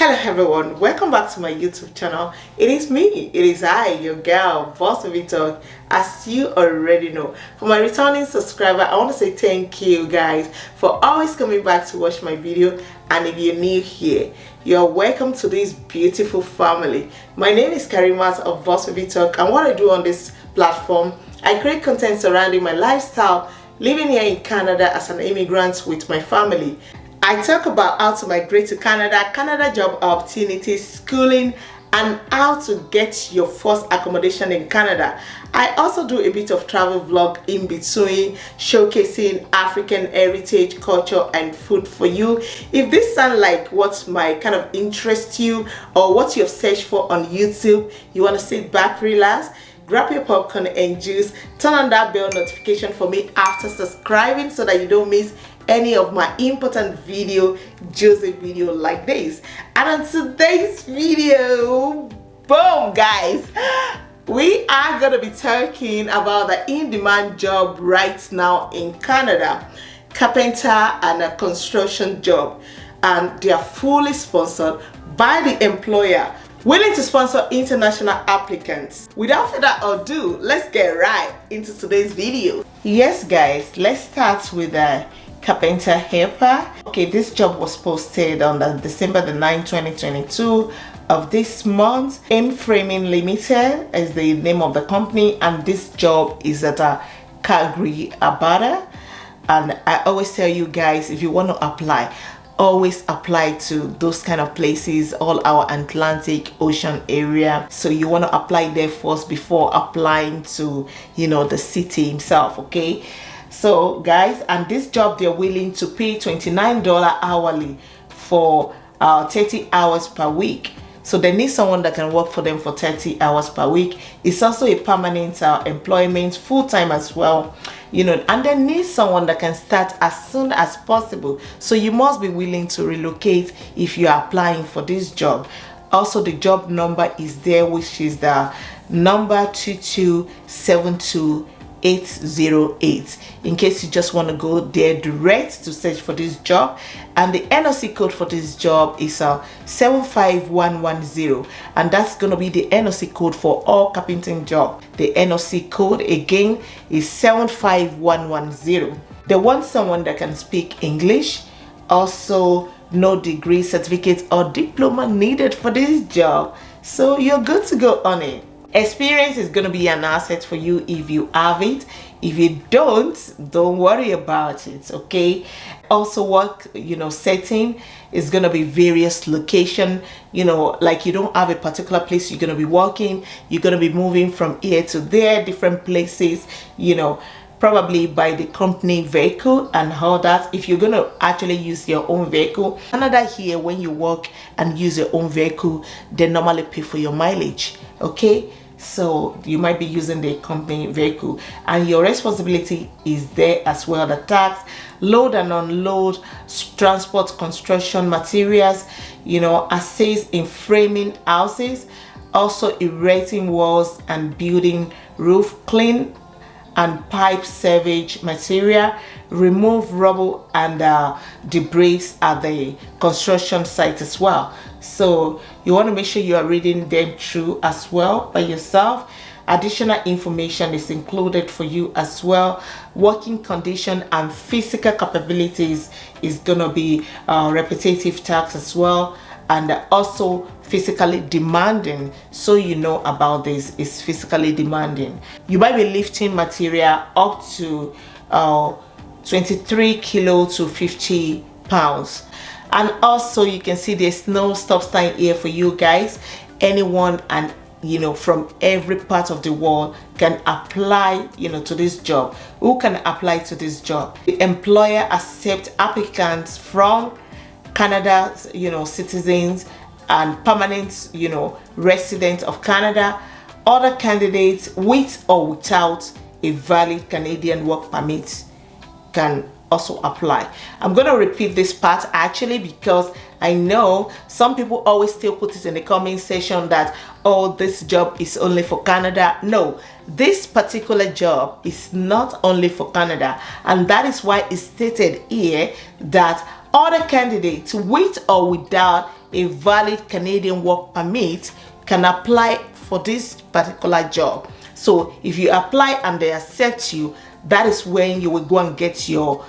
Hello everyone, welcome back to my YouTube channel. It is me, it is I, your girl, Boss Baby Talk, as you already know. For my returning subscriber, I want to say thank you guys for always coming back to watch my video. And if you're new here, you're welcome to this beautiful family. My name is Karimat of Boss Baby Talk, and what I do on this platform, I create content surrounding my lifestyle, living here in Canada as an immigrant with my family. I talk about how to migrate to Canada job opportunities, schooling, and how to get your first accommodation in Canada. I also do a bit of travel vlog in between, showcasing African heritage, culture, and food for you. If this sounds like what might kind of interest you or what you've searched for on YouTube, you want to sit back, relax, grab your popcorn and juice, turn on that bell notification for me after subscribing so that you don't miss any of my important juicy video like this. And on today's video, boom guys, we are gonna be talking about the in-demand job right now in Canada, carpenter and a construction job, and they are fully sponsored by the employer, willing to sponsor international applicants. Without further ado, let's get right into today's video. Yes guys, let's start with Carpenter Helper. Okay, this job was posted on December the 9th, 2022 of this month. Framing Limited is the name of the company, and this job is at Calgary, Alberta. And I always tell you guys, if you want to apply, always apply to those kind of places, all our Atlantic Ocean area. So you want to apply there first before applying to, you know, the city himself. Okay, so guys, and this job they're willing to pay $29 hourly for 30 hours per week. So they need someone that can work for them for 30 hours per week. It's also a permanent employment, full-time as well, you know, and they need someone that can start as soon as possible. So you must be willing to relocate if you are applying for this job. Also, the job number is there, which is the number 2272808, in case you just want to go there direct to search for this job. And the NOC code for this job is 75110, and that's going to be the NOC code for all carpenting job. The NOC code again is 75110. They want someone that can speak English, also no degree, certificate, or diploma needed for this job. So you're good to go on it. Experience is going to be an asset for you if you have it. If you don't worry about it. Okay, also work, you know, setting is going to be various location, you know, like you don't have a particular place you're going to be working. You're going to be moving from here to there, different places, you know, probably by the company vehicle and all that. If you're going to actually use your own vehicle, Canada here, when you work and use your own vehicle, they normally pay for your mileage. Okay, so you might be using the company vehicle, and your responsibility is there as well. The tax, load and unload, transport construction materials, you know, assist in framing houses, also erecting walls and building roof, clean and pipe salvage material, remove rubble and debris at the construction site as well. So you want to make sure you are reading them through as well by yourself. Additional information is included for you as well. Working condition and physical capabilities is gonna be repetitive tasks as well, and also physically demanding. So you know about this, is physically demanding. You might be lifting material up to 23 kilo to 50 pounds. And also you can see there's no stop sign here for you guys. Anyone and, you know, from every part of the world can apply, you know, to this job. Who can apply to this job? The employer accepts applicants from Canada, you know, citizens and permanent, you know, residents of Canada. Other candidates with or without a valid Canadian work permit can also apply. I'm going to repeat this part actually because I know some people always still put it in the comment section that, oh, this job is only for Canada. No, this particular job is not only for Canada, and that is why it's stated here that other candidates with or without a valid Canadian work permit can apply for this particular job. So if you apply and they accept you, that is when you will go and get your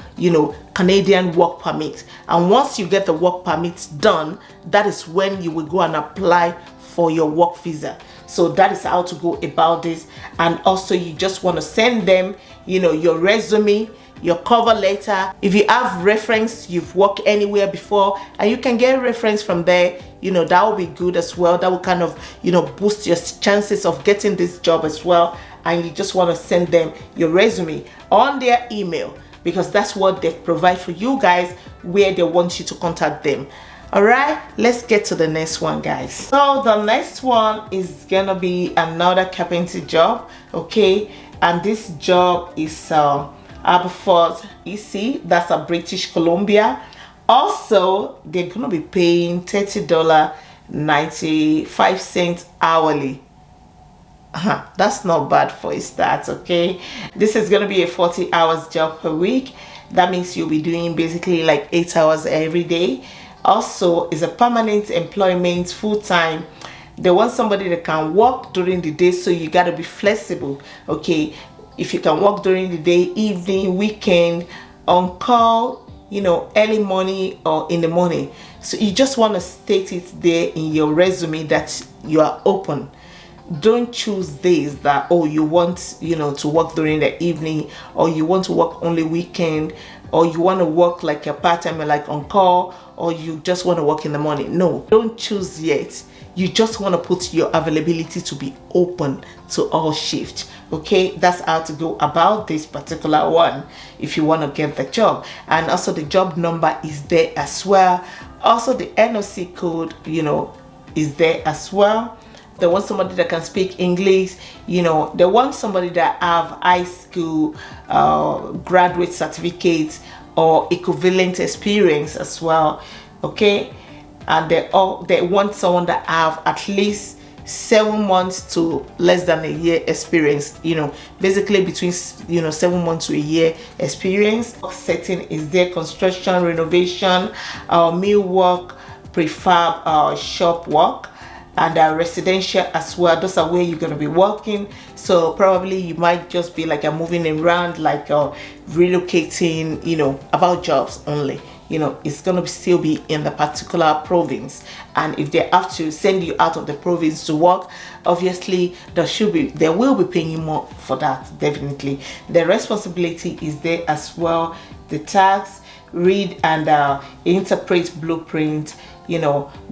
Canadian work permit. And once you get the work permit done, that is when you will go and apply for your work visa. So that is how to go about this. And also you just want to send them your resume, your cover letter. If you have reference, you've worked anywhere before and you can get reference from there, that will be good as well. That will kind of boost your chances of getting this job as well. And you just want to send them your resume on their email, because that's what they provide for you guys, where they want you to contact them. All right, let's get to the next one, guys. So the next one is gonna be another carpenter job, okay? And this job is 𝙏𝙗𝙖𝙣𝙠 𝙔𝙤𝙬, that's a British Columbia. Also, they're gonna be paying $30.95 hourly. That's not bad for a start, okay? This is gonna be a 40 hours job per week. That means you'll be doing basically like 8 hours every day. Also, it's a permanent employment, full-time. They want somebody that can work during the day, so you got to be flexible, okay? If you can work during the day, evening, weekend, on call, early morning or in the morning. So you just want to state it there in your resume that you are open. Don't choose days that, oh, you want to work during the evening, or you want to work only weekend, or you want to work like a part-time, like on call, or you just want to work in the morning. No, don't choose yet. You just want to put your availability to be open to all shifts, okay? That's how to go about this particular one if you want to get the job. And also the job number is there as well. Also the NOC code is there as well. They want somebody that can speak English. They want somebody that have high school graduate certificates or equivalent experience as well, okay? And they want someone that have at least 7 months to less than a year experience, basically between 7 months to a year experience. Setting is there: construction, renovation, mill work, prefab, shop work, and residential as well. Those are where you're going to be working. So probably you might just be like moving around, like relocating, about jobs only. It's going to still be in the particular province, and if they have to send you out of the province to work, obviously they will be paying you more for that. Definitely the responsibility is there as well. The tasks: read and interpret blueprint,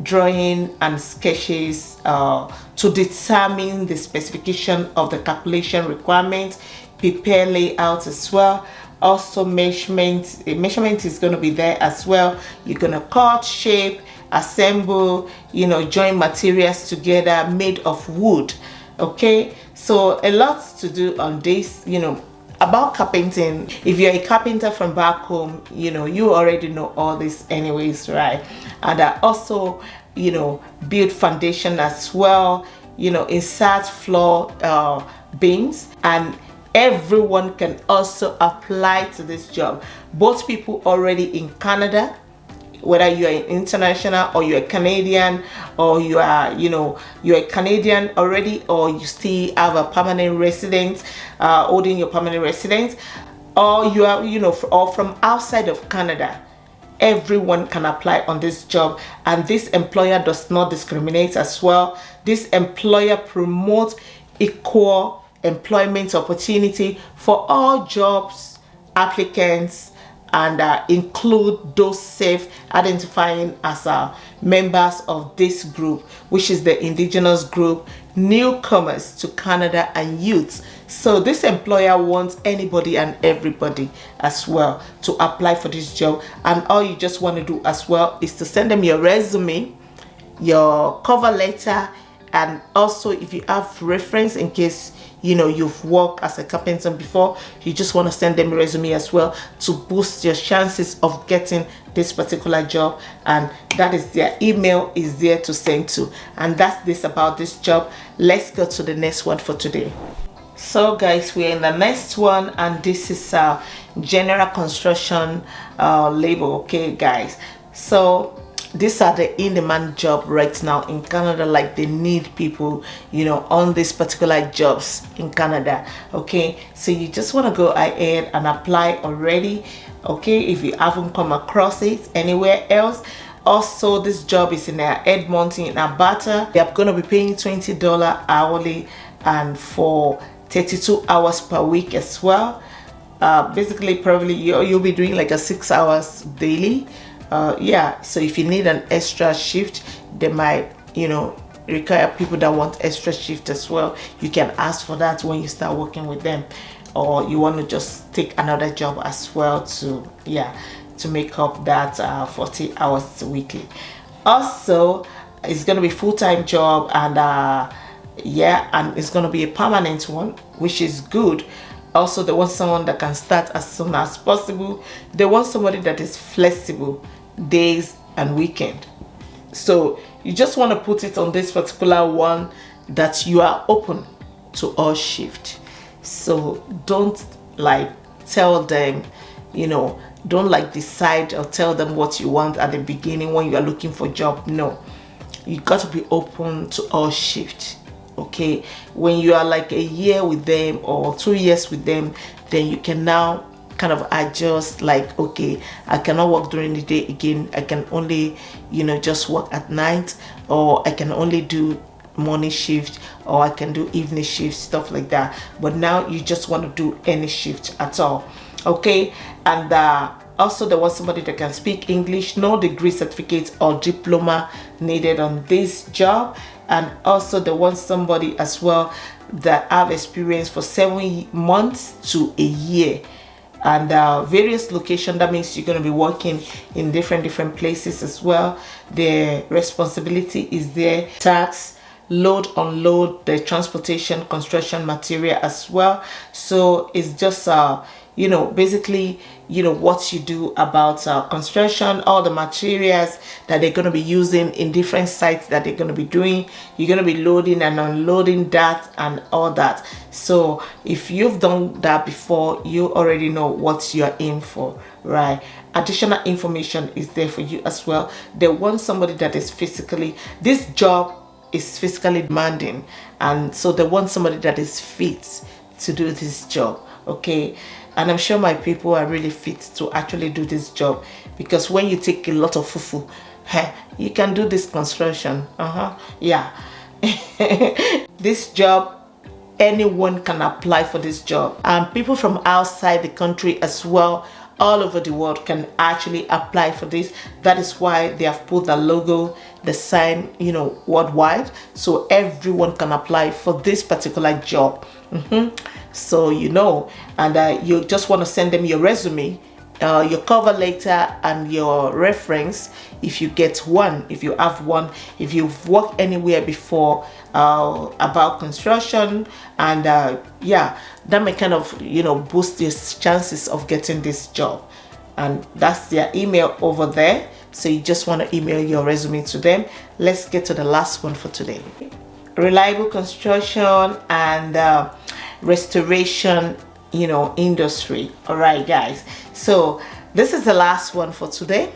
drawing and sketches to determine the specification of the calculation requirements, prepare layouts as well. Also measurement is going to be there as well. You're going to cut, shape, assemble, join materials together made of wood, okay? So a lot to do on this, about carpenting. If you're a carpenter from back home, you already know all this anyways, right? And also build foundation as well, insert floor beams. And everyone can also apply to this job. Both people already in Canada, whether you are international or you're a Canadian, or you are you're a Canadian already, or you still have a permanent residence, holding your permanent residence, or you are or from outside of Canada. Everyone can apply on this job, and this employer does not discriminate as well. This employer promotes equal employment opportunity for all jobs applicants, and include those self-identifying as members of this group, which is the indigenous group, newcomers to Canada, and youths. So this employer wants anybody and everybody as well to apply for this job. And all you just want to do as well is to send them your resume, your cover letter, and also if you have reference in case you've worked as a carpenter before, you just want to send them a resume as well to boost your chances of getting this particular job. And that is their email is there to send to. And that's this about this job. Let's go to the next one for today. So guys, we're in the next one, and this is general construction labor, okay guys? So these are the in-demand job right now in Canada. Like they need people, you know, on these particular jobs in Canada. Okay, so you just want to go ahead and apply already. Okay, if you haven't come across it anywhere else. Also, this job is in Edmonton, in Alberta. They are going to be paying $20 hourly and for 32 hours per week as well. Basically, probably you'll be doing like a 6 hours daily. Yeah, so if you need an extra shift, they might, you know, require people that want extra shift as well. You can ask for that when you start working with them, or you want to just take another job as well to, yeah, to make up that 40 hours weekly. Also, it's going to be full-time job, and yeah, and it's going to be a permanent one, which is good. Also, they want someone that can start as soon as possible. They want somebody that is flexible days and weekend. So you just want to put it on this particular one that you are open to all shift. So don't like tell them, you know, don't like decide or tell them what you want at the beginning when you are looking for a job. No, you got to be open to all shift. Okay, when you are like a year with them or 2 years with them, then you can now kind of adjust, like, okay, I cannot work during the day again, I can only, you know, just work at night, or I can only do morning shift, or I can do evening shift, stuff like that. But now you just want to do any shift at all. Okay, and also they want somebody that can speak English, no degree, certificate or diploma needed on this job. And also they want somebody as well that have experience for 7 months to a year, and various locations. That means you're going to be working in different places as well. The responsibility is there: tax, load, unload, the transportation, construction material as well. So it's just you know, basically, you know, what you do about construction, all the materials that they're going to be using in different sites that they're going to be doing. You're going to be loading and unloading that and all that. So if you've done that before, you already know what you're in for, right? Additional information is there for you as well. They want somebody that is physically, this job is physically demanding, and so they want somebody that is fit to do this job. Okay, and I'm sure my people are really fit to actually do this job, because when you take a lot of fufu, you can do this construction. Yeah. This job, anyone can apply for this job, and people from outside the country as well, all over the world, can actually apply for this. That is why they have put the logo, the sign, you know, worldwide, so everyone can apply for this particular job. So you know, and you just want to send them your resume, your cover letter, and your reference if you get one, if you have one, if you've worked anywhere before about construction, and yeah, that may kind of, you know, boost your chances of getting this job. And that's their email over there, so you just want to email your resume to them. Let's get to the last one for today. Reliable construction and restoration, you know, industry. All right, guys, so this is the last one for today,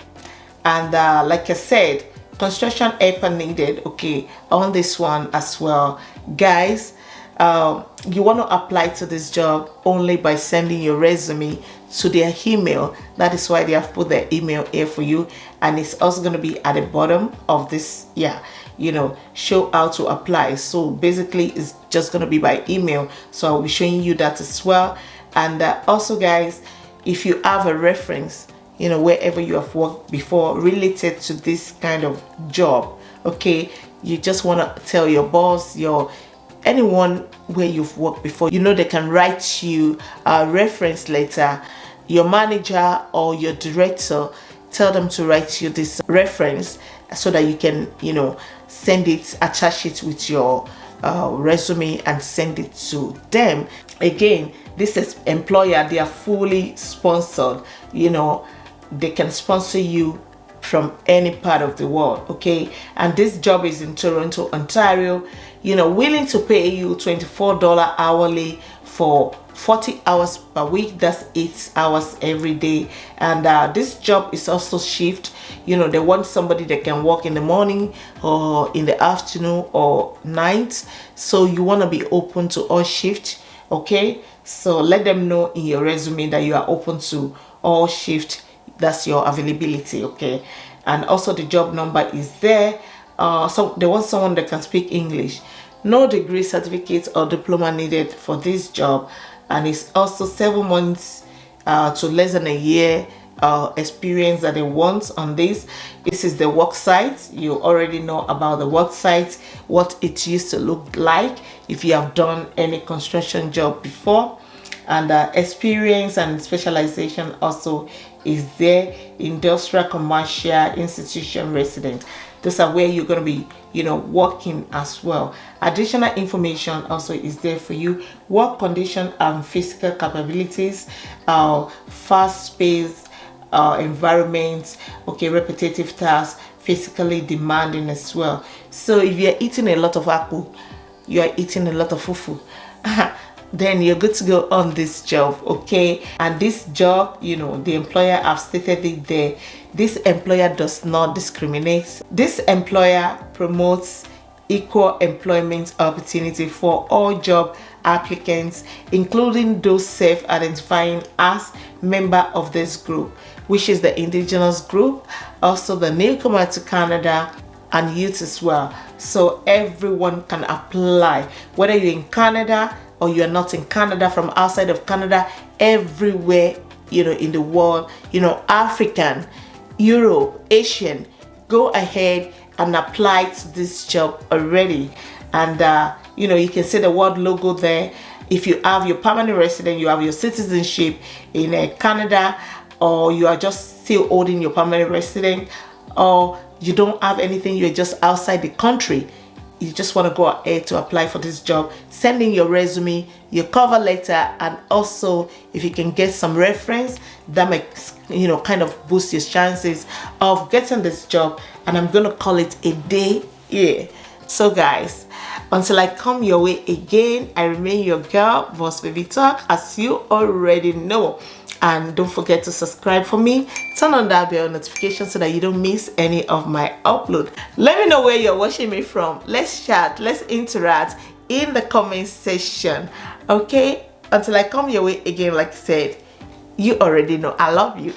and like I said, construction helper needed. Okay, on this one as well, guys, you want to apply to this job only by sending your resume to their email. That is why they have put their email here for you, and it's also going to be at the bottom of this, yeah, you know, show how to apply. So basically it's just going to be by email, so I'll be showing you that as well. And also, guys, if you have a reference, you know, wherever you have worked before related to this kind of job, okay, you just want to tell your boss, your anyone where you've worked before, you know, they can write you a reference letter. Your manager or your director, tell them to write you this reference so that you can, you know, send it, attach it with your resume and send it to them. Again, this is employer, they are fully sponsored, you know, they can sponsor you from any part of the world. Okay, and this job is in Toronto, Ontario, you know, willing to pay you $24 hourly for 40 hours per week. That's 8 hours every day. And this job is also shift. You know, they want somebody that can work in the morning or in the afternoon or night. So you want to be open to all shift. Okay, so let them know in your resume that you are open to all shift. That's your availability. Okay, and also the job number is there. So they want someone that can speak English. No degree, certificate or diploma needed for this job, and it's also 7 months to less than a year experience that they want on this. This is the work site. You already know about the work site, what it used to look like if you have done any construction job before. And experience and specialization also is there. Industrial, commercial, institution, resident. Those are where you're going to be, you know, working as well. Additional information also is there for you. Work condition and physical capabilities, fast-paced environment, okay, repetitive tasks, physically demanding as well. So if you're eating a lot of akpu, you are eating a lot of fufu, then you're good to go on this job. Okay, and this job, you know, the employer have stated it there. This employer does not discriminate. This employer promotes equal employment opportunity for all job applicants, including those self-identifying as member of this group, which is the indigenous group, also the newcomer to Canada, and youth as well. So everyone can apply, whether you're in Canada or you're not in Canada, from outside of Canada, everywhere, you know, in the world, you know, African, Europe, Asian, go ahead and apply to this job already. And you know, you can see the word logo there. If you have your permanent resident, you have your citizenship in Canada, or you are just still holding your permanent resident, or you don't have anything, you're just outside the country, you just want to go ahead to apply for this job, send in your resume, your cover letter, and also if you can get some reference, that makes, you know, kind of boost your chances of getting this job. And I'm gonna call it a day here. So guys, until I come your way again, I remain your girl, Boss Baby Talk, as you already know. And don't forget to subscribe for me, turn on that bell notification so that you don't miss any of my upload. Let me know where you're watching me from. Let's chat, let's interact in the comment section. Okay, until I come your way again, like I said, you already know I love you.